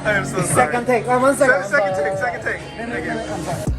I am so sorry. Second take. 1 second. Second take. Thank you. I'm sorry.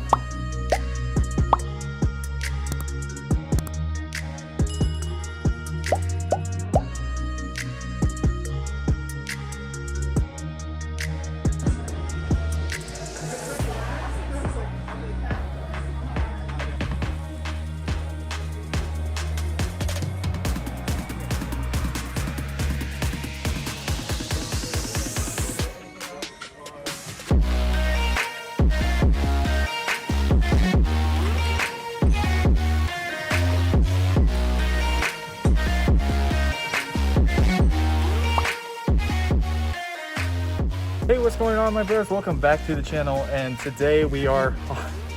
Hey, what's going on, my bros? Welcome back to the channel, and today we are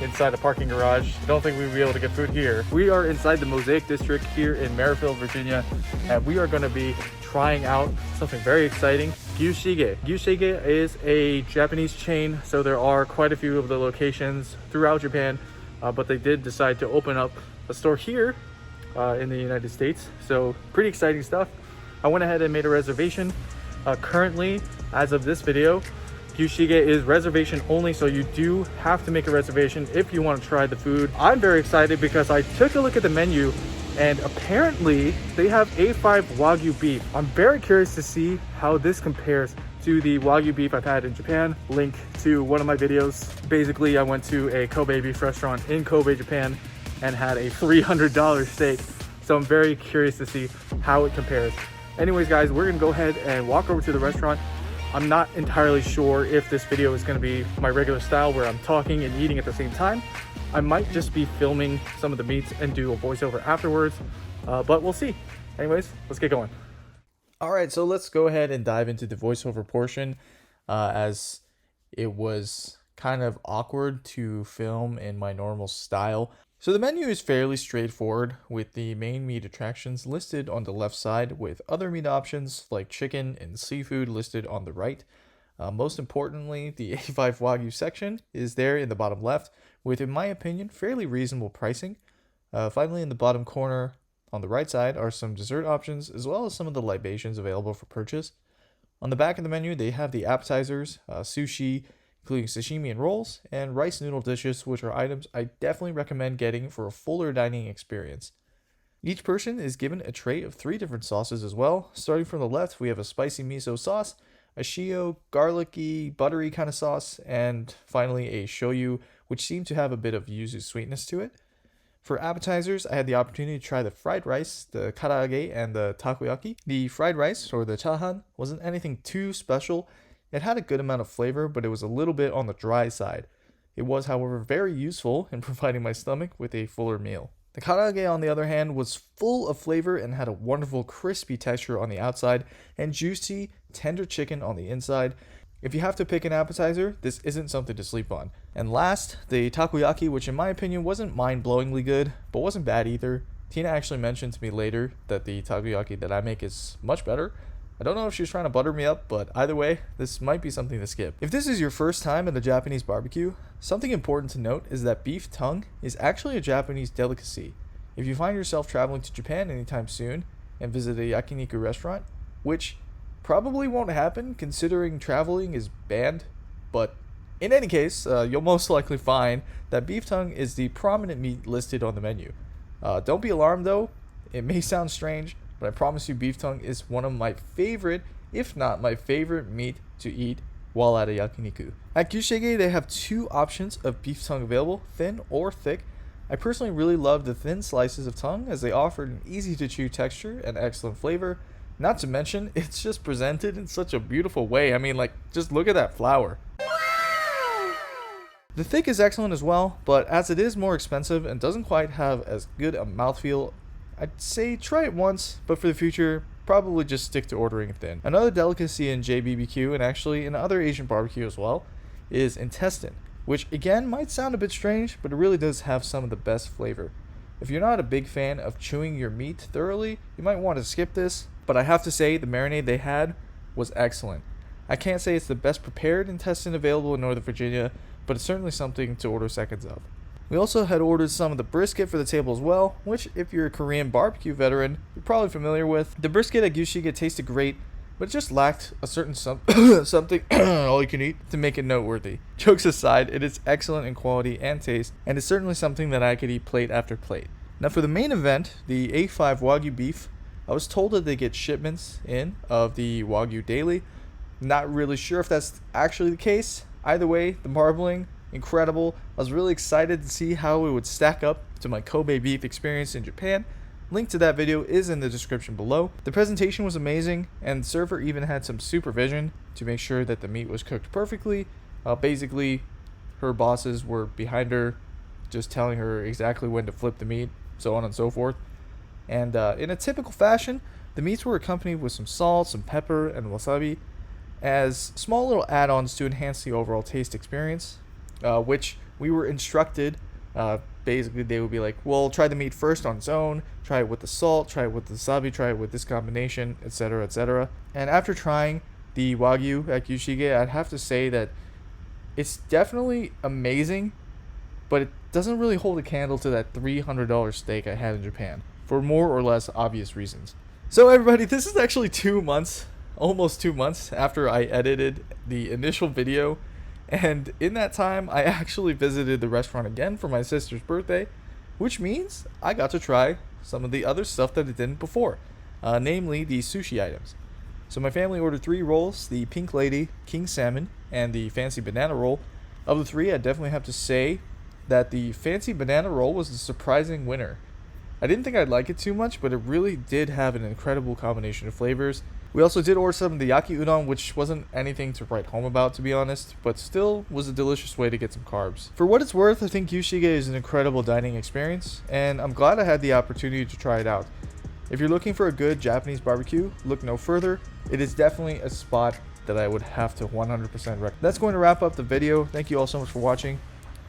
inside a parking garage. I don't think we'll be able to get food here. We are inside the Mosaic District here in Merrifield, Virginia, and we are going to be trying out something very exciting. Gyu Shige. Gyu Shige is a Japanese chain, so there are quite a few of the locations throughout Japan, but they did decide to open up a store here in the United States, so pretty exciting stuff. I went ahead and made a reservation. Currently, as of this video, Gyu Shige is reservation only, so you do have to make a reservation if you want to try the food. I'm very excited because I took a look at the menu and apparently they have A5 Wagyu beef. I'm very curious to see how this compares to the Wagyu beef I've had in Japan. Link to one of my videos. Basically, I went to a Kobe beef restaurant in Kobe, Japan and had a $300 steak. So I'm very curious to see how it compares. Anyways, guys, we're gonna go ahead and walk over to the restaurant. I'm not entirely sure if this video is gonna be my regular style where I'm talking and eating at the same time. I might just be filming some of the meats and do a voiceover afterwards, but we'll see. Anyways, let's get going. All right, so let's go ahead and dive into the voiceover portion, as it was kind of awkward to film in my normal style. So the menu is fairly straightforward, with the main meat attractions listed on the left side, with other meat options like chicken and seafood listed on the right. Most importantly, the A5 Wagyu section is there in the bottom left, with, in my opinion, fairly reasonable pricing. Finally, in the bottom corner on the right side are some dessert options, as well as some of the libations available for purchase. On the back of the menu, they have the appetizers, sushi, including sashimi and rolls, and rice noodle dishes, which are items I definitely recommend getting for a fuller dining experience. Each person is given a tray of 3 different sauces as well. Starting from the left, we have a spicy miso sauce, a shio, garlicky, buttery kind of sauce, and finally a shoyu, which seemed to have a bit of yuzu sweetness to it. For appetizers, I had the opportunity to try the fried rice, the karaage, and the takoyaki. The fried rice, or the chahan, wasn't anything too special. It had a good amount of flavor, but it was a little bit on the dry side. It was, however, very useful in providing my stomach with a fuller meal. The karaage, on the other hand, was full of flavor and had a wonderful crispy texture on the outside and juicy, tender chicken on the inside. If you have to pick an appetizer, this isn't something to sleep on. And last, the takoyaki, which in my opinion wasn't mind-blowingly good, but wasn't bad either. Tina actually mentioned to me later that the takoyaki that I make is much better. I don't know if she was trying to butter me up, but either way, this might be something to skip. If this is your first time at a Japanese barbecue, something important to note is that beef tongue is actually a Japanese delicacy. If you find yourself traveling to Japan anytime soon and visit a yakiniku restaurant, which probably won't happen considering traveling is banned, but in any case, you'll most likely find that beef tongue is the prominent meat listed on the menu. Don't be alarmed though, it may sound strange, but I promise you beef tongue is one of my favorite, if not my favorite meat to eat while at a yakiniku. At Gyu Shige, they have 2 options of beef tongue available, thin or thick. I personally really love the thin slices of tongue as they offer an easy to chew texture and excellent flavor. Not to mention, it's just presented in such a beautiful way. I mean, like, just look at that flower. The thick is excellent as well, but as it is more expensive and doesn't quite have as good a mouthfeel, I'd say try it once, but for the future, probably just stick to ordering thin. Another delicacy in JBBQ, and actually in other Asian barbecue as well, is intestine, which again might sound a bit strange, but it really does have some of the best flavor. If you're not a big fan of chewing your meat thoroughly, you might want to skip this, but I have to say the marinade they had was excellent. I can't say it's the best prepared intestine available in Northern Virginia, but it's certainly something to order seconds of. We also had ordered some of the brisket for the table as well, which if you're a Korean barbecue veteran, you're probably familiar with. The brisket at Gyu Shige tasted great. but it just lacked a certain something all you can eat to make it noteworthy. Jokes aside, it is excellent in quality and taste, and is certainly something that I could eat plate after plate. Now for the main event, the A5 Wagyu beef, I was told that they get shipments in of the Wagyu daily. Not really sure if that's actually the case. Either way, the marbling, incredible. I was really excited to see how it would stack up to my Kobe beef experience in Japan. Link to that video is in the description below. The presentation was amazing, and the server even had some supervision to make sure that the meat was cooked perfectly. Basically, her bosses were behind her, just telling her exactly when to flip the meat, so on and so forth. And in a typical fashion, the meats were accompanied with some salt, some pepper, and wasabi as small little add-ons to enhance the overall taste experience, which we were instructed. Basically, they would be like, well, try the meat first on its own, try it with the salt, try it with the wasabi, try it with this combination, etc., etc. And after trying the Wagyu at Gyu Shige, I'd have to say that it's definitely amazing, but it doesn't really hold a candle to that $300 steak I had in Japan, for more or less obvious reasons. So everybody, this is actually 2 months, almost 2 months after I edited the initial video, and in that time I actually visited the restaurant again for my sister's birthday, which means I got to try some of the other stuff that I didn't before, namely the sushi items. So my family ordered 3 rolls, the Pink Lady, King Salmon, and the Fancy Banana Roll. Of the 3, I definitely have to say that the Fancy Banana Roll was a surprising winner. I didn't think I'd like it too much, but it really did have an incredible combination of flavors. We also did order some of the yaki udon, which wasn't anything to write home about, to be honest, but still was a delicious way to get some carbs. For what it's worth, I think Gyu Shige is an incredible dining experience, and I'm glad I had the opportunity to try it out. If you're looking for a good Japanese barbecue, look no further. It is definitely a spot that I would have to 100% recommend. That's going to wrap up the video. Thank you all so much for watching.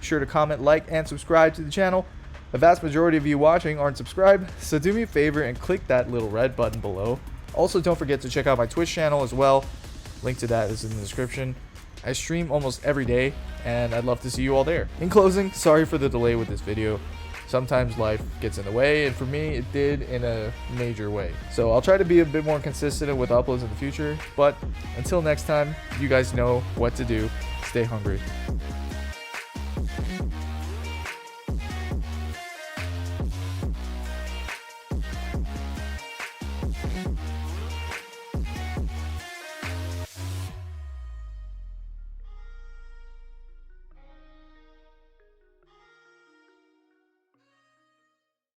Be sure to comment, like, and subscribe to the channel. The vast majority of you watching aren't subscribed, so do me a favor and click that little red button below. Also, don't forget to check out my Twitch channel as well. Link to that is in the description. I stream almost every day, and I'd love to see you all there. In closing, sorry for the delay with this video. Sometimes life gets in the way, and for me, it did in a major way. So I'll try to be a bit more consistent with uploads in the future, but until next time, you guys know what to do. Stay hungry.